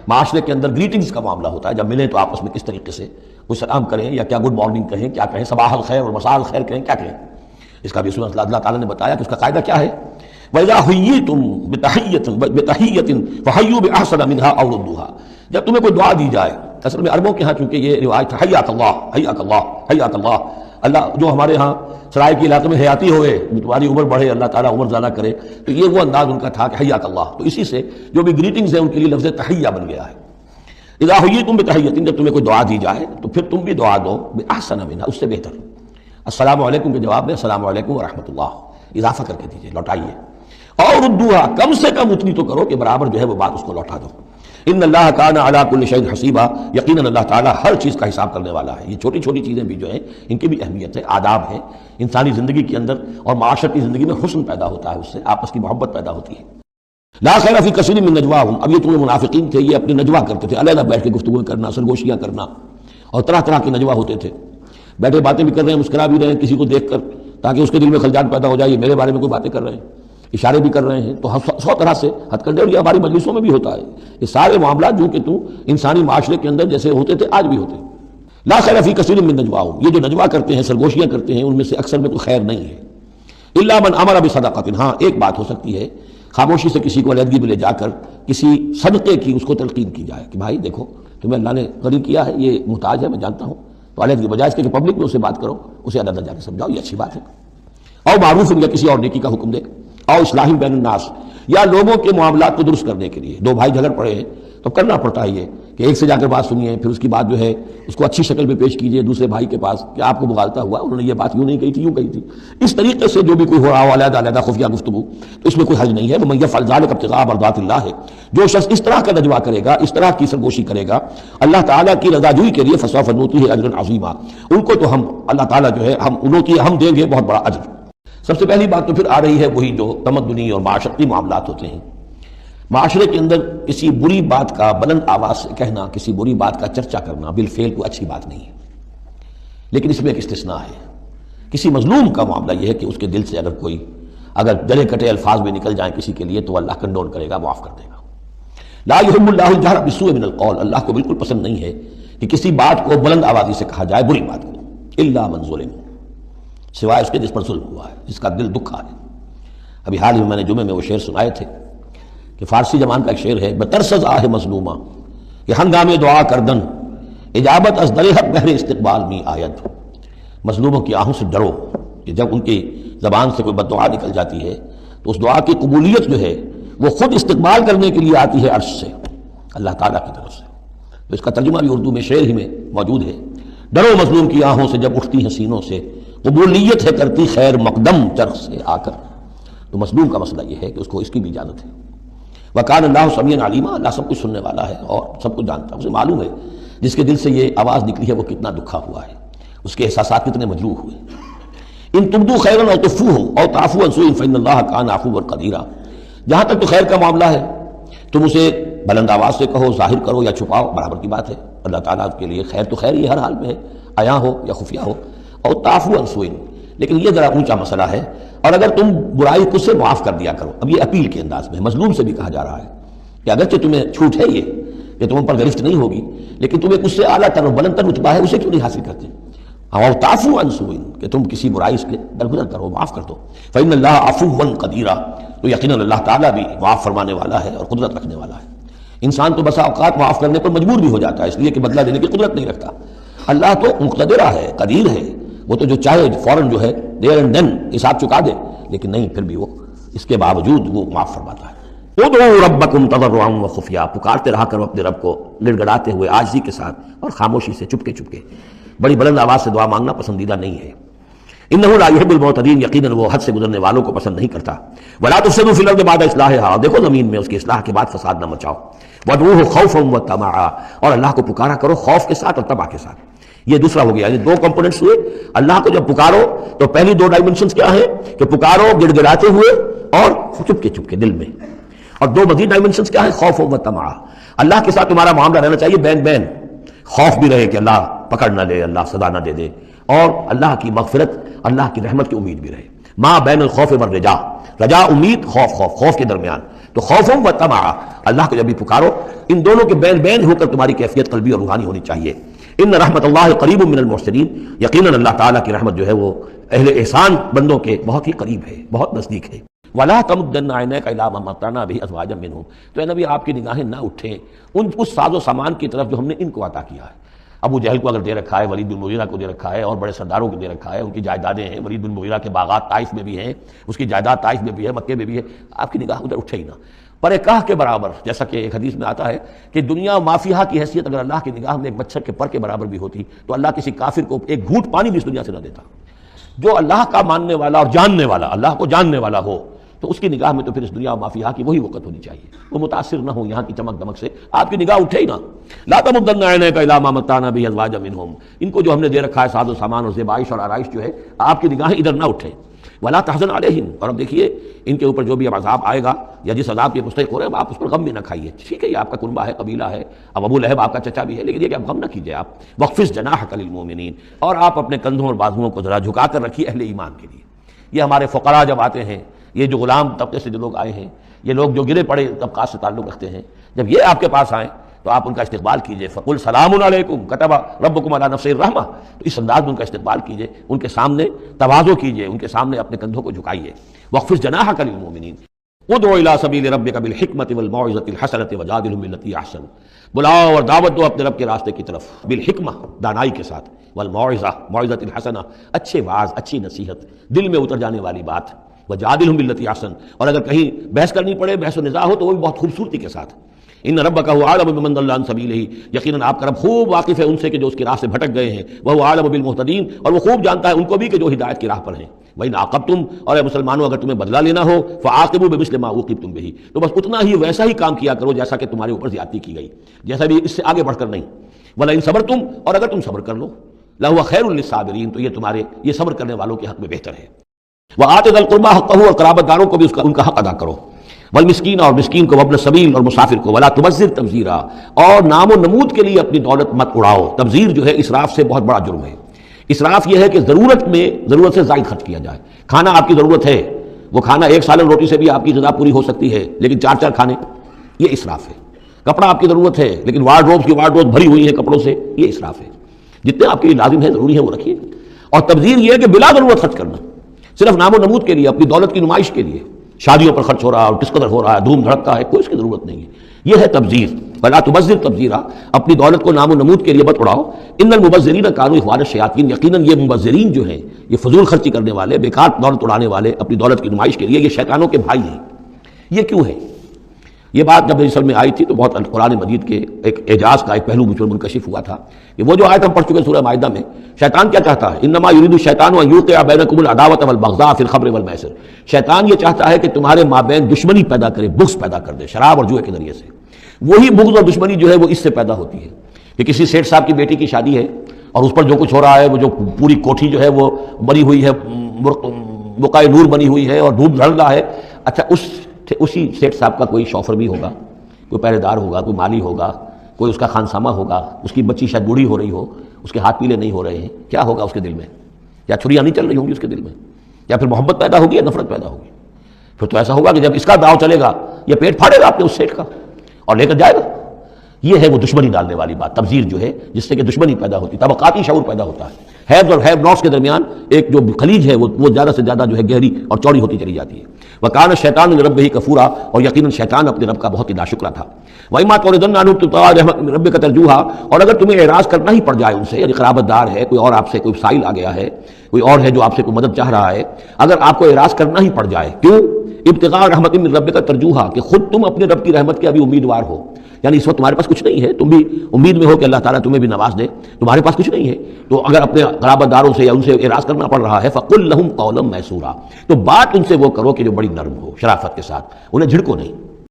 معاشرے کے اندر گریٹنگز کا معاملہ ہوتا ہے، جب ملیں تو آپس میں کس طریقے سے کوئی سلام کریں، یا کیا گڈ مارننگ کہیں، کیا کہیں، صباح الخیر اور مساء الخیر کہیں، کیا کہیں، اس کا بھی اللہ تعالیٰ نے بتایا کہ اس کا قاعدہ کیا ہے، وَإِذَا حُيِّيتُم بِتَحِيَّةٍ فَحَيُّوا بِأَحْسَنَ مِنْهَا أَوْ رُدُّوهَا، جب تمہیں کوئی دعا دی جائے، اصل میں عربوں کے ہاں چونکہ یہ روایت ہے حیاک اللہ حیاک اللہ حیاک اللہ، اللہ جو ہمارے ہاں سرائے کے علاقے میں حیاتی ہوئے، تمہاری عمر بڑھے، اللہ تعالیٰ عمر زیادہ کرے، تو یہ وہ انداز ان کا تھا کہ حیاک اللہ، تو اسی سے جو بھی گریٹنگز ہیں ان کے لیے لفظ تحیہ بن گیا ہے۔ اذا حییتم بتحیۃ، جب تمہیں کوئی دعا دی جائے تو پھر تم بھی دعا دو باحسن منها، اس سے بہتر، السلام علیکم کے جواب میں السلام علیکم ورحمۃ اللہ اضافہ کر کے دیجیے، لوٹائیے، اور ردوها، کم سے کم اتنی تو کرو کہ برابر جو ہے وہ بات اس کو لوٹا دو۔ ان اللہ کان علی کل شیء حسیبا، یقیناً اللہ تعالیٰ ہر چیز کا حساب کرنے والا ہے۔ یہ چھوٹی چھوٹی چیزیں بھی جو ہیں ان کی بھی اہمیت ہے، آداب ہے، انسانی زندگی کے اندر اور معاشرتی زندگی میں حسن پیدا ہوتا ہے، اس سے آپس کی محبت پیدا ہوتی ہے۔ لا خیر فی کثیر من نجواہم، اب یہ تمہیں منافقین تھے، یہ اپنی نجوا کرتے تھے، علیحدہ بیٹھ کے گفتگو کرنا، سرگوشیاں کرنا، اور طرح طرح کے نجوا ہوتے تھے، بیٹھے باتیں بھی کر رہے ہیں، مسکرا بھی رہے ہیں کسی کو دیکھ کر تاکہ اس کے دل میں خلجان پیدا ہو جائے، یہ میرے بارے میں کوئی باتیں کر رہے ہیں، اشارے بھی کر رہے ہیں، تو 100 طرح سے ہتھ کنڈے، اور یہ ہماری مجلسوں میں بھی ہوتا ہے، یہ سارے معاملات جو کہ تو انسانی معاشرے کے اندر جیسے ہوتے تھے آج بھی ہوتے ہیں۔ لا خیر فی کثیر من نجواہم، یہ جو نجوا کرتے ہیں، سرگوشیاں کرتے ہیں، ان میں سے اکثر میں کوئی خیر نہیں ہے۔ الا من امر بصدقۃ، ہاں ایک بات ہو سکتی ہے، خاموشی سے کسی کو علیحدگی میں لے جا کر کسی صدقے کی اس کو تلقین کی جائے کہ بھائی دیکھو تمہیں اللہ نے غنی کیا ہے، یہ محتاج ہے، میں جانتا ہوں، تو علیحدگی بجائے اس کے کہ پبلک میں اسے بات کرو، اسے علیحدہ جا کے سمجھاؤ، یہ اچھی بات ہے۔ اور معروف، یا کسی اور نیکی کا حکم دے، اور اصلاح بین الناس، یا لوگوں کے معاملات کو درست کرنے کے لیے، دو بھائی جھگڑ پڑے ہیں تو کرنا پڑتا ہے یہ کہ ایک سے جا کر بات سنیے، پھر اس کی بات جو ہے اس کو اچھی شکل میں پیش کیجیے دوسرے بھائی کے پاس کہ آپ کو مغالطہ ہوا، انہوں نے یہ بات یوں نہیں کہی تھی، یوں کہی تھی، اس طریقے سے جو بھی کوئی ہو رہا ہو علیحدہ علیحدہ خفیہ گفتگو، تو اس میں کوئی حرج نہیں ہے۔ وَمَن يَفْعَلْ ذَلِكَ ابْتِغَاءَ مَرْضَاتِ اللَّهِ، جو شخص اس طرح کا نجوا کرے گا، اس طرح کی سرگوشی کرے گا اللہ تعالیٰ کی رضا جوئی کے لیے، فَسَوْفَ نُؤْتِيهِ أَجْرًا عَظِيمًا، ان کو تو اللہ تعالیٰ جو ہے ہم دیں گے بہت بڑا اجر۔ سب سے پہلی بات تو پھر آ رہی ہے وہی جو تمدنی اور معاشرتی معاملات ہوتے ہیں، معاشرے کے اندر کسی بری بات کا بلند آواز سے کہنا، کسی بری بات کا چرچا کرنا بالفعل کوئی اچھی بات نہیں ہے، لیکن اس میں ایک استثناء ہے۔ کسی مظلوم کا معاملہ یہ ہے کہ اس کے دل سے اگر جلے کٹے الفاظ میں نکل جائیں کسی کے لیے تو اللہ کنڈون کرے گا، معاف کر دے گا۔ لا يحب اللہ الجہر بالسوء من القول، اللہ کو بالکل پسند نہیں ہے کہ کسی بات کو بلند آوازی سے کہا جائے، بری بات کو، الا من ظلم، سوائے اس کے جس پر ظلم ہوا ہے، جس کا دل دکھا ہے۔ ابھی حال ہی میں نے جمعے میں وہ شعر سنائے تھے کہ فارسی زبان کا ایک شعر ہے، بترسز آہ مظلومہ کہ ہنگام دعا کردن، اجابت از در حق بہر استقبال می آید، مظلوموں کی آہوں سے ڈرو کہ جب ان کی زبان سے کوئی بد دعا نکل جاتی ہے تو اس دعا کی قبولیت جو ہے وہ خود استقبال کرنے کے لیے آتی ہے عرش سے، اللہ تعالیٰ کی طرف سے۔ تو اس کا ترجمہ بھی اردو میں شعر ہی میں موجود ہے، ڈرو مظلوم کی آہوں سے جب اٹھتی ہیں سینوں سے، قبولیت ہے کرتی خیر مقدم چرخ سے آ کر۔ تو مظلوم کا مسئلہ یہ ہے کہ اس کو اس کی بھی اجازت ہے۔ وَكَانَ اللَّهُ سَمِيعًا عَلِيمًا، اللہ سب کچھ سننے والا ہے اور سب کچھ جانتا ہے، اسے معلوم ہے جس کے دل سے یہ آواز نکلی ہے وہ کتنا دکھا ہوا ہے، اس کے احساسات کتنے مجروح ہوئے۔ ان تبدوا خیرا او تخفوہ او تعفوا عن سوء فإن اللہ کان عفوا قدیرا، جہاں تک تو خیر کا معاملہ ہے تم اسے بلند آواز سے کہو، ظاہر کرو یا چھپاؤ، برابر کی بات ہے، اللہ تعالیٰ کے لیے خیر تو خیر ہی ہر حال میں ہے، عیاں ہو یا خفیہ ہو، اور تعفوا عن سوء، لیکن یہ ذرا اونچا مسئلہ ہے، اور اگر تم برائی خود سے معاف کر دیا کرو۔ اب یہ اپیل کے انداز میں مظلوم سے بھی کہا جا رہا ہے کہ اگرچہ تمہیں چھوٹ ہے یہ کہ تم پر گرفت نہیں ہوگی، لیکن تمہیں کچھ سے اعلیٰ تر بلند تر رتبہ ہے، اسے کیوں نہیں حاصل کرتے؟ اور تعفو عن سوء، کہ تم کسی برائی سے درگزر کرو، معاف کر دو۔ فإن اللہ عفوا قدیرا، تو یقیناً اللہ تعالیٰ بھی معاف فرمانے والا ہے اور قدرت رکھنے والا ہے۔ انسان تو بسا اوقات معاف کرنے پر مجبور بھی ہو جاتا ہے، اس لیے کہ بدلہ دینے کی قدرت نہیں رکھتا۔ اللہ تو مقتدرہ ہے، قدیر ہے، وہ تو جو چاہے فوراً جو ہے دیر اینڈ دین حساب چکا دے، لیکن نہیں، پھر بھی وہ اس کے باوجود وہ معاف فرماتا ہے۔ ادعوا ربکم تضرعا وخفیا، پکارتے رہا کرو اپنے رب کو گڑ گڑاتے ہوئے، عاجزی کے ساتھ اور خاموشی سے، چپکے چپکے، بڑی بلند آواز سے دعا مانگنا پسندیدہ نہیں ہے۔ انہ لا يحب المعتدین، یقیناً وہ حد سے گزرنے والوں کو پسند نہیں کرتا۔ ولا تفسدوا فی الارض بعد اصلاحها، دیکھو زمین میں اس کی اصلاح کے بعد فساد نہ مچاؤ۔ وادعوه خوفا وطمعا، اور اللہ کو پکارا کرو خوف کے ساتھ اور طمع کے ساتھ۔ یہ دوسرا ہو گیا، یہ دو کمپوننٹس ہوئے۔ اللہ کو جب پکارو تو پہلی دو ڈائمنشنز کیا ہیں کہ پکارو گڑ گڑاتے ہوئے اور چپکے چپکے دل میں، اور دو مزید ڈائمنشنز کیا ہیں، خوف و طمع۔ اللہ کے ساتھ تمہارا معاملہ رہنا چاہیے بین بین، خوف بھی رہے کہ اللہ پکڑ نہ لے، اللہ سزا نہ دے دے، اور اللہ کی مغفرت، اللہ کی رحمت کی امید بھی رہے۔ ما بین الخوف والرجا، رجا امید، خوف خوف کے درمیان، تو خوفوں و طمع، اللہ کو جب بھی پکارو ان دونوں کے بین بین ہو کر تمہاری کیفیت قلبی اور روحانی ہونی چاہیے۔ ان رحمت اللہ قریب من المحسنین، یقیناً اللہ تعالیٰ کی رحمت جو ہے وہ اہل احسان بندوں کے بہت ہی قریب ہے، بہت نزدیک ہے۔ وَلَا تَمُدَّنَّ عَيْنَيْكَ إِلَىٰ مَا مَتَّعْنَا بِهِ أَزْوَاجًا مِّنْهُمْ، تو اے نبی آپ کی نگاہیں نہ اٹھیں اس ساز و سامان کی طرف جو ہم نے ان کو عطا کیا ہے۔ ابو جہل کو اگر دے رکھا ہے، ولید بن مغیرہ کو دے رکھا ہے، اور بڑے سرداروں کو دے رکھا ہے، ان کی جائیدادیں ہیں، ولید بن مغیرہ کے باغات طائف میں بھی ہیں، اس کی جائیداد طائف میں بھی ہے، مکے میں بھی ہے، آپ کی نگاہ ادھر اٹھے ہی نہ۔ پر کاہ کے برابر، جیسا کہ ایک حدیث میں آتا ہے کہ دنیا مافیہا کی حیثیت اگر اللہ کی نگاہ میں ایک مچھر کے پر کے برابر بھی ہوتی تو اللہ کسی کافر کو ایک گھونٹ پانی بھی اس دنیا سے نہ دیتا۔ جو اللہ کا ماننے والا اور جاننے والا، اللہ کو جاننے والا ہو تو اس کی نگاہ میں تو پھر اس دنیا و مافیہا کی وہی وقت ہونی چاہیے، وہ متاثر نہ ہو یہاں کی چمک دمک سے، آپ کی نگاہ اٹھے ہی نہ۔ لا تمدن عینیک الی ما متعنا به ازواجا منهم، ان کو جو ہم نے دے رکھا ہے ساز و سامان اور زیبائش اور آرائش جو ہے، آپ کی نگاہیں ادھر نہ اٹھیں۔ ولا تحزن علیہم، اور اب دیکھیے ان کے اوپر جو بھی اب عذاب آئے گا یا جس عذاب کے مستحق ہو رہے ہیں آپ اس پر غم بھی نہ کھائیے۔ ٹھیک ہے یہ آپ کا کنبہ ہے، قبیلہ ہے، اب ابو لہب آپ کا چچا بھی ہے، لیکن یہ کہ اب غم نہ کیجیے آپ۔ وخفض جناحک للمؤمنین، اور آپ اپنے کندھوں اور بازوؤں کو ذرا جھکا کر رکھیے اہل ایمان کے لیے۔ یہ ہمارے فقراء جب آتے ہیں، یہ جو غلام طبقے سے جو لوگ آئے ہیں، یہ لوگ جو گرے پڑے طبقات سے تعلق رکھتے ہیں، جب یہ آپ کے پاس آئیں تو آپ ان کا استقبال کیجئے۔ فقل سلام علیکم کتب ربکم علی نفسہ الرحمہ، تو اس انداز میں ان کا استقبال کیجئے، ان کے سامنے تواضع کیجئے، ان کے سامنے اپنے کندھوں کو جھکائیے۔ واخفض جناحک للمؤمنین ادع الی سبیل ربک بالحکمۃ والموعظۃ الحسنۃ وجادلھم باللتی احسن، بلاؤ اور دعوت دو اپنے رب کے راستے کی طرف، بالحکمہ دانائی کے ساتھ، والموعظہ موعظۃ الحسنہ اچھے واعظ، اچھی نصیحت، دل میں اتر جانے والی بات، وجادلھم باللتی احسن، اور اگر کہیں بحث کرنی پڑے، بحث و نزاع ہو تو وہ بھی بہت خوبصورتی کے ساتھ۔ ان ربک هو اعلم بمن ضل عن سبیلہ، یقیناً آپ کا رب خوب واقف ہے ان سے کہ جو اس کی راہ سے بھٹک گئے ہیں، وہ اعلم بالمہتدین، اور وہ خوب جانتا ہے ان کو بھی کہ جو ہدایت کی راہ پر ہیں۔ وَإِنْ عَاقَبْتُمْ، اور اے مسلمانوں اگر تمہیں بدلہ لینا ہو، فَعَاقِبُوا بِمِثْلِ مَا عُوقِبْتُمْ بِهِ، تو بس اتنا ہی ویسا ہی کام کیا کرو جیسا کہ تمہارے اوپر زیادتی کی گئی، جیسا بھی اس سے آگے بڑھ کر نہیں۔ وَلَئِنْ صَبَرْتُمْ، اور اگر تم صبر کر لو، لَهُوَ خَيْرٌ لِلصَّابِرِينَ، تو یہ تمہارے یہ صبر کرنے والوں کے حق میں بہتر ہے۔ وَآتِ ذَا الْقُرْبَىٰ حَقَّهُ، اور قرابت داروں کو بھی ان کا حق ادا کرو۔ والمسکین، اور مسکین کو، وابن السبیل، اور مسافر کو، ولا تبذر تبذیرا، اور نام و نمود کے لیے اپنی دولت مت اڑاؤ۔ تبذیر جو ہے اسراف سے بہت بڑا جرم ہے۔ اسراف یہ ہے کہ ضرورت سے زائد خرچ کیا جائے۔ کھانا آپ کی ضرورت ہے، وہ کھانا ایک سالن روٹی سے بھی آپ کی غذا پوری ہو سکتی ہے، لیکن چار چار کھانے، یہ اسراف ہے۔ کپڑا آپ کی ضرورت ہے لیکن وارڈروب کی وارڈروب بھری ہوئی ہے کپڑوں سے، یہ اسراف ہے۔ جتنے آپ کے لیے لازم ہے، ضروری ہے، وہ رکھیے۔ اور تبذیر یہ ہے کہ بلا ضرورت خرچ کرنا، صرف نام و نمود کے لیے، اپنی دولت کی نمائش کے لیے، شادیوں پر خرچ ہو رہا ہے اور کس قدر ہو رہا ہے، دھوم دھڑکتا ہے، کوئی اس کی ضرورت نہیں ہے، یہ ہے تبذیر۔ فلا تبذر تبذیرا، اپنی دولت کو نام و نمود کے لیے مت اڑاؤ۔ ان المبذرین کانوا اخوان الشیاطین، یقیناً یہ مبذرین جو ہیں، یہ فضول خرچی کرنے والے، بیکار دولت اڑانے والے اپنی دولت کی نمائش کے لیے، یہ شیطانوں کے بھائی ہیں۔ یہ کیوں ہے؟ یہ بات جب اصل میں آئی تھی تو بہت قرآن مجید کے ایک اعجاز کا ایک پہلو مجھ پر منکشف ہوا تھا کہ وہ جو آیت ہم پڑھ چکے سورہ مائدہ میں، شیطان کیا چاہتا ہے؟ انما یرید الشیطان ان یوقع بینکم العداوۃ والبغضاء فی الخمر والمیسر، شیطان یہ چاہتا ہے کہ تمہارے مابین دشمنی پیدا کرے، بغض پیدا کر دے شراب اور جوئے کے ذریعے سے۔ وہی بغض اور دشمنی جو ہے وہ اس سے پیدا ہوتی ہے کہ کسی سیٹھ صاحب کی بیٹی کی شادی ہے اور اس پر جو کچھ ہو رہا ہے، وہ جو پوری کوٹھی جو ہے وہ بنی ہوئی ہے، بقائے نور بنی ہوئی ہے اور دھوپ دھڑ رہا ہے۔ اچھا اسی سیٹھ صاحب کا کوئی شوفر بھی ہوگا، کوئی پہرے دار ہوگا، کوئی مالی ہوگا، کوئی اس کا خانسامہ ہوگا، اس کی بچی شاید بوڑھی ہو رہی ہو، اس کے ہاتھ پیلے نہیں ہو رہے ہیں، کیا ہوگا اس کے دل میں؟ یا چھریاں نہیں چل رہی ہوں گی اس کے دل میں، یا پھر محبت پیدا ہوگی یا نفرت پیدا ہوگی؟ پھر تو ایسا ہوگا کہ جب اس کا داؤ چلے گا یہ پیٹ پھاڑے گا اپنے اس سیٹ کا اور لے کر جائے گا۔ یہ ہے وہ دشمنی ڈالنے والی بات، تبذیر جو ہے، جس سے کہ دشمنی پیدا ہوتی، طبقاتی شعور پیدا ہوتا ہے، ہیوز اور ہیو ناٹس کے درمیان ایک جو خلیج ہے وہ زیادہ سے زیادہ جو ہے گہری اور چوڑی ہوتی چلی جاتی ہے۔ وَكَانَ الشَّيْطَانُ لِرَبِّهِ كَفُورًا، اور یقیناً شیطان اپنے رب کا بہت ہی ناشکرا تھا۔ وَإِمَّا تُعْرِضَنَّ عَنْهُمْ ابْتِغَاءَ رَحْمَةٍ مِّن رَّبِّكَ تَرْجُوهَا، اور اگر تمہیں اعراض کرنا ہی پڑ جائے ان سے، یعنی قرابت دار ہے، کوئی اور آپ سے کوئی سائل آ گیا ہے، کوئی اور ہے جو آپ سے کوئی مدد چاہ رہا ہے، اگر آپ کو اعراض کرنا ہی پڑ جائے، کیوں؟ ابتغاء رحمت من ربک ترجوہا، کہ خود تم اپنے رب کی رحمت کے ابھی امیدوار ہو، یعنی اس وقت تمہارے پاس کچھ نہیں ہے، تم بھی امید میں ہو کہ اللہ تعالیٰ تمہیں بھی نواز دے، تمہارے پاس کچھ نہیں ہے، تو اگر اپنے قرابت داروں سے یا ان سے اعراض کرنا پڑ رہا ہے، فقل لہم قولا میسورا، تو بات ان سے وہ کرو کہ جو بڑی نرم ہو، شرافت کے ساتھ، انہیں جھڑکو نہیں۔